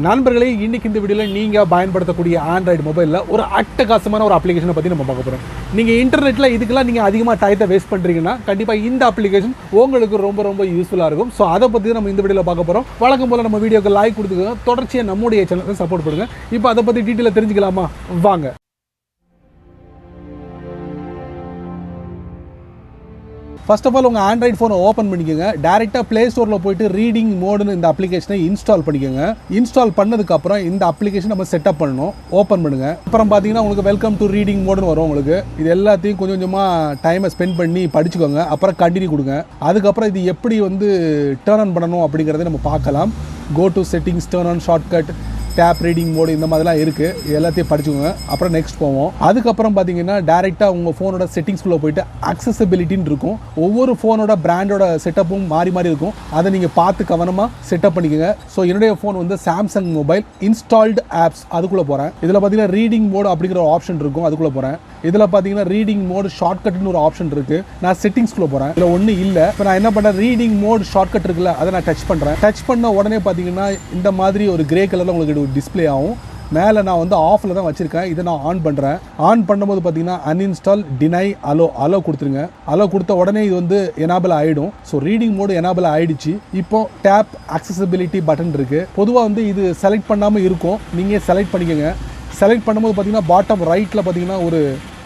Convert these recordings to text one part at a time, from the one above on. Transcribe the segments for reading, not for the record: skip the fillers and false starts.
நண்பர்களே, இன்னைக்கு இந்த வீடியோவில் நீங்கள் பயன்படுத்தக்கூடிய ஆண்ட்ராய்டு மொபைலில் ஒரு அட்டகாசமான ஒரு அப்ளிகேஷனை பற்றி நம்ம பார்க்க போகிறோம். நீங்கள் இன்டர்நெட்டில் இதுக்கெல்லாம் நீங்கள் அதிகமாக டயத்தை வேஸ்ட் பண்ணுறீங்கன்னா கண்டிப்பாக இந்த அப்ளிகேஷன் உங்களுக்கு ரொம்ப ரொம்ப யூஸ்ஃபுல்லாக இருக்கும். ஸோ அதை பற்றி நம்ம இந்த வீடியோவில் பார்க்க போகிறோம். வழக்கம் போல் நம்ம வீடியோக்கு லைக் கொடுத்துக்கோங்க, தொடர்ச்சியாக நம்முடைய சேனலுக்கு சப்போர்ட் பண்ணுங்கள். இப்போ அதை பற்றி டீட்டெயிலாக தெரிஞ்சுக்கலாமா? வாங்க. ஃபர்ஸ்ட் ஆஃப் ஆல் உங்கள் ஆண்ட்ராய்டு ஃபோனை ஓப்பன் பண்ணிக்கோங்க. டேரெக்டாக ப்ளே ஸ்டோரில் போய்ட்டு ரீடிங் மோடுன்னு இந்த அப்ளிகேஷனை இன்ஸ்டால் பண்ணிக்கோங்க. இன்ஸ்டால் பண்ணதுக்கப்புறம் இந்த அப்ளிகேஷன் நம்ம செட்டப் பண்ணணும். ஓப்பன் பண்ணுங்கள். அப்புறம் பார்த்தீங்கன்னா உங்களுக்கு வெல்கம் டு ரீடிங் மோடுன்னு வரும். உங்களுக்கு இது எல்லாத்தையும் கொஞ்சம் கொஞ்சமாக டைமை ஸ்பெண்ட் பண்ணி படிச்சுக்கோங்க. அப்புறம் கண்டினியூ கொடுங்க. அதுக்கப்புறம் இது எப்படி டேர்ன் ஆன் பண்ணணும் அப்படிங்கிறத நம்ம பார்க்கலாம். Go to settings, turn on, shortcut, tap, reading mode, இந்த மாதிரிலாம் இருக்குது. எல்லாத்தையும் படிச்சுக்கோங்க. அப்புறம் நெக்ஸ்ட் போவோம். அதுக்கப்புறம் பார்த்தீங்கன்னா டேரெக்டாக உங்கள் ஃபோனோட செட்டிங்ஸ்குள்ளே போய்ட்டு அக்சசபிலிட்டின்னு இருக்கும். ஒவ்வொரு ஃபோனோட பிராண்டோட செட்டப்பும் மாறி மாறி இருக்கும். அதை நீங்கள் பார்த்து கவனமாக செட்டப் பண்ணிக்கோங்க. ஸோ என்னுடைய phone Samsung mobile. Installed apps அதுக்குள்ளே போகிறேன். இதில் பார்த்தீங்கன்னா ரீடிங் மோடு அப்படிங்கிற ஒரு ஆப்ஷன் இருக்கும். அதுக்குள்ளே போகிறேன். இதில் பார்த்தீங்கன்னா ரீடிங் மோடு ஷார்ட்கட்னு ஒரு ஆப்ஷன் இருக்குது. நான் செட்டிங்ஸ்குள்ளே போகிறேன். இதில் ஒன்றும் இல்லை. இப்போ நான் என்ன பண்ணுறேன், ரீடிங் மோடு ஷார்ட்கட் இருக்குல்ல, அதை நான் டச் பண்ணுறேன். டச் பண்ண உடனே பார்த்தீங்கன்னா இந்த மாதிரி ஒரு கிரே கலரில் உங்களுக்கு டிஸ்பிளே ஆகும். மேலே நான் ஆஃபில் தான் வச்சுருக்கேன். இதை நான் ஆன் பண்ணுறேன். ஆன் பண்ணும்போது பார்த்தீங்கன்னா அன்இன்ஸ்டால், டினை, அலோ கொடுத்துருங்க. அலோ கொடுத்த உடனே இது எனாபிள் ஆகிடும். ஸோ ரீடிங் மோடு எனாபிள் ஆகிடுச்சு. இப்போ டேப் அக்சசபிலிட்டி பட்டன் இருக்குது. பொதுவாக இது செலக்ட் பண்ணாமல் இருக்கும். நீங்கள் செலக்ட் பண்ணிக்கோங்க. செலக்ட் பண்ணும்போது பார்த்தீங்கன்னா பாட்டம் ரைட்டில் பார்த்தீங்கன்னா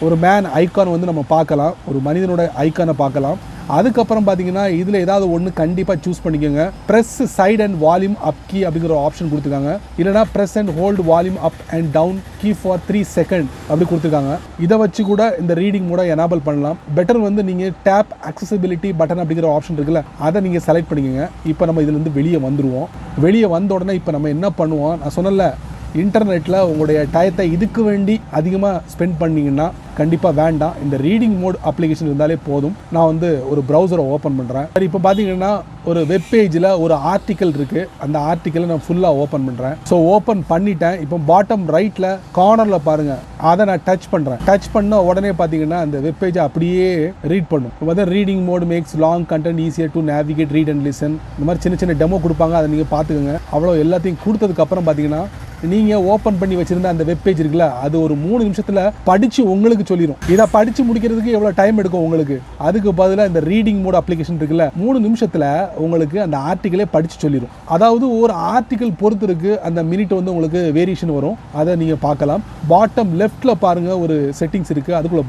ஒரு மேன் ஐக்கான் நம்ம பார்க்கலாம். ஒரு மனிதனோட ஐக்கானை பார்க்கலாம். அதுக்கப்புறம் பார்த்தீங்கன்னா இதில் ஏதாவது ஒன்று கண்டிப்பாக சூஸ் பண்ணிக்கோங்க. Press side and volume up key அப்படிங்கிற ஒரு ஆப்ஷன் கொடுத்துருக்காங்க. இல்லைனா press and hold volume up and down key for 3 second அப்படி கொடுத்துருக்காங்க. இதை வச்சு கூட இந்த ரீடிங் மோட எனேபிள் பண்ணலாம். பெட்டர் நீங்கள் டேப் அக்சசபிலிட்டி பட்டன் அப்படிங்கிற ஆப்ஷன் இருக்குல்ல, அதை நீங்கள் செலக்ட் பண்ணிக்கோங்க. இப்போ நம்ம இதுலேருந்து வெளியே வந்துடுவோம். வெளியே வந்த உடனே இப்போ நம்ம என்ன பண்ணுவோம், நான் சொன்னல, இன்டர்நெட்டில் உங்களுடைய டயத்தை இதுக்கு வேண்டி அதிகமாக ஸ்பெண்ட் பண்ணிங்கன்னா கண்டிப்பாக வேண்டாம். இந்த ரீடிங் மோட் அப்ளிகேஷன் இருந்தாலே போதும். நான் ஒரு ப்ரௌசரை ஓப்பன் பண்ணுறேன். சரி, இப்போ பார்த்தீங்கன்னா ஒரு வெப் பேஜில் ஒரு ஆர்டிக்கல் இருக்குது. அந்த ஆர்டிக்கலை நான் ஃபுல்லாக ஓப்பன் பண்ணுறேன். ஸோ ஓப்பன் பண்ணிட்டேன். இப்போ பாட்டம் ரைட்டில் கார்னரில் பாருங்கள், அதை நான் டச் பண்ணுறேன். டச் பண்ண உடனே பார்த்தீங்கன்னா அந்த வெப் பேஜை அப்படியே ரீட் பண்ணும். இப்போ reading mode makes long content easier to navigate, read and listen. இந்த மாதிரி சின்ன சின்ன டெமோ கொடுப்பாங்க. அதை நீங்கள் பார்த்துக்கோங்க. அவ்வளோ எல்லாத்தையும் கொடுத்ததுக்கப்புறம் பார்த்தீங்கன்னா நீங்கள் ஓப்பன் பண்ணி வச்சுருந்த அந்த வெப் பேஜ் இருக்குல்ல, அது ஒரு 3 நிமிஷத்தில் படித்து உங்களுக்கு சொல்லிடும். இதை படித்து முடிக்கிறதுக்கு எவ்வளோ டைம் எடுக்கும் உங்களுக்கு? அதுக்கு பதிலாக இந்த ரீடிங் மோட் அப்ளிகேஷன் இருக்குல்ல, 3 நிமிஷத்தில் உங்களுக்கு அந்த ஆர்டிக்கலே படித்து சொல்லிடும். அதாவது ஒரு ஆர்டிக்கல் பொறுத்து இருக்கு அந்த மினிட் உங்களுக்கு வேரியேஷன் வரும். அதை நீங்கள் பார்க்கலாம். பாட்டம் லெஃப்ட்டில் பாருங்கள், ஒரு செட்டிங்ஸ் இருக்குது. அதுக்குள்ளே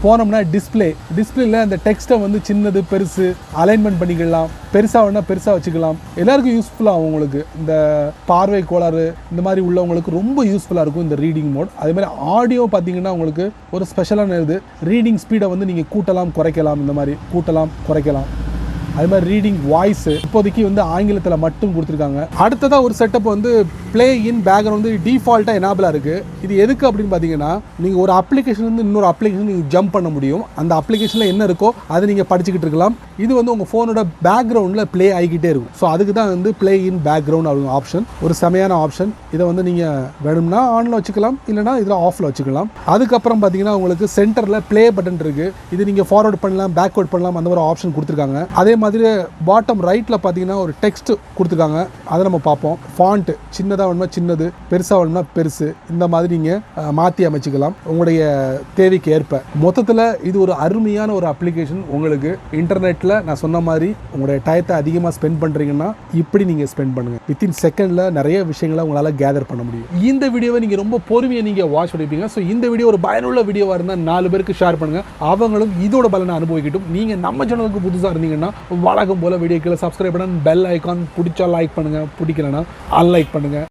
போனோம்னா டிஸ்பிளேல அந்த டெக்ஸ்ட்டை சின்னது பெருசு அலைன்மெண்ட் பண்ணிக்கலாம். பெருசாக வேணால் பெருசாக வச்சுக்கலாம். எல்லாருக்கும் யூஸ்ஃபுல்லாக உங்களுக்கு இந்த பார்வை கோளாறு இந்த மாதிரி உள்ளவங்களுக்கு ரொம்ப யூஸ்ஃபுல்லாக இருக்கும் இந்த ரீடிங் மோட். அதே மாதிரி ஆடியோ பார்த்தீங்கன்னா உங்களுக்கு ஒரு ஸ்பெஷலான ரீடிங் ஸ்பீடை நீங்கள் கூட்டலாம் குறைக்கலாம். இந்த மாதிரி கூட்டலாம் குறைக்கலாம். அது மாதிரி ரீடிங் வாய்ஸ் இப்போதைக்கு ஆங்கிலத்தில் மட்டும் கொடுத்துருக்காங்க. அடுத்ததாக ஒரு செட்டப் ப்ளே இன் பேக்ரவுண்ட் டிஃபால்ட்டாக எனாபிளாக இருக்குது. இது எதுக்கு அப்படின்னு பார்த்தீங்கன்னா, நீங்கள் ஒரு அப்ளிகேஷன் இன்னொரு அப்ளிகேஷன் நீங்கள் ஜம்ப் பண்ண முடியும். அந்த அப்ளிகேஷனில் என்ன இருக்கோ அதை நீங்கள் படிச்சுக்கிட்டு இருக்கலாம். இது உங்கள் ஃபோனோட பேக்ரவுண்டில் ப்ளே ஆகிக்கிட்டே இருக்கும். ஸோ அதுக்கு தான் ப்ளே இன் பேக்ரவுண்ட் அப்படிங்கிற ஆப்ஷன் ஒரு செமையான ஆப்ஷன். இதை நீங்கள் வேணும்னா ஆனில் வச்சுக்கலாம், இல்லைனா இதில் ஆஃபில் வச்சுக்கலாம். அதுக்கப்புறம் பார்த்தீங்கன்னா உங்களுக்கு சென்டரில் ப்ளே பட்டன் இருக்குது. இது நீங்கள் ஃபார்வர்ட் பண்ணலாம், பேக்வர்ட் பண்ணலாம், அந்த மாதிரி ஆப்ஷன் கொடுத்துருக்காங்க. அதே மாதிரி பாட்டம் ரைட்டில் பார்த்தீங்கன்னா ஒரு டெக்ஸ்ட் கொடுத்துருக்காங்க. அதை நம்ம பார்ப்போம். ஃபாண்ட் சின்னதாக வேணுமா சின்னது, பெருசாக வேணுமா பெருசு, இந்த மாதிரி நீங்கள் மாற்றி அமைச்சிக்கலாம் உங்களுடைய தேவைக்கு ஏற்ப. மொத்தத்தில் இது ஒரு அருமையான ஒரு அப்ளிகேஷன். உங்களுக்கு இன்டர்நெட்டில் நான் சொன்ன மாதிரி உங்களுடைய டயத்தை அதிகமாக ஸ்பெண்ட் பண்ணுறீங்கன்னா இப்படி நீங்கள் ஸ்பெண்ட் பண்ணுங்கள். வித்தின் செகண்டில் நிறைய விஷயங்களை உங்களால் கேதர் பண்ண முடியும். இந்த வீடியோவை நீங்கள் ரொம்ப பொறுமையாக நீங்கள் வாட்ச் பண்ணிப்பீங்க. ஸோ இந்த வீடியோ ஒரு பயனுள்ள வீடியோவாக இருந்தால் 4 பேருக்கு ஷேர் பண்ணுங்கள். அவங்களும் இதோட பலனை அனுபவிக்கட்டும். நீங்கள் நம்ம சேனலுக்கு புதுசாக இருந்தீங்கன்னா வழக்கம் போல் வீடியோக்களை சப்ஸ்கிரைப் பண்ண, பெல் ஐக்கான் பிடிச்சா லைக் பண்ணுங்கள், பிடிக்கலன்னா அன்லைக் பண்ணுங்கள்.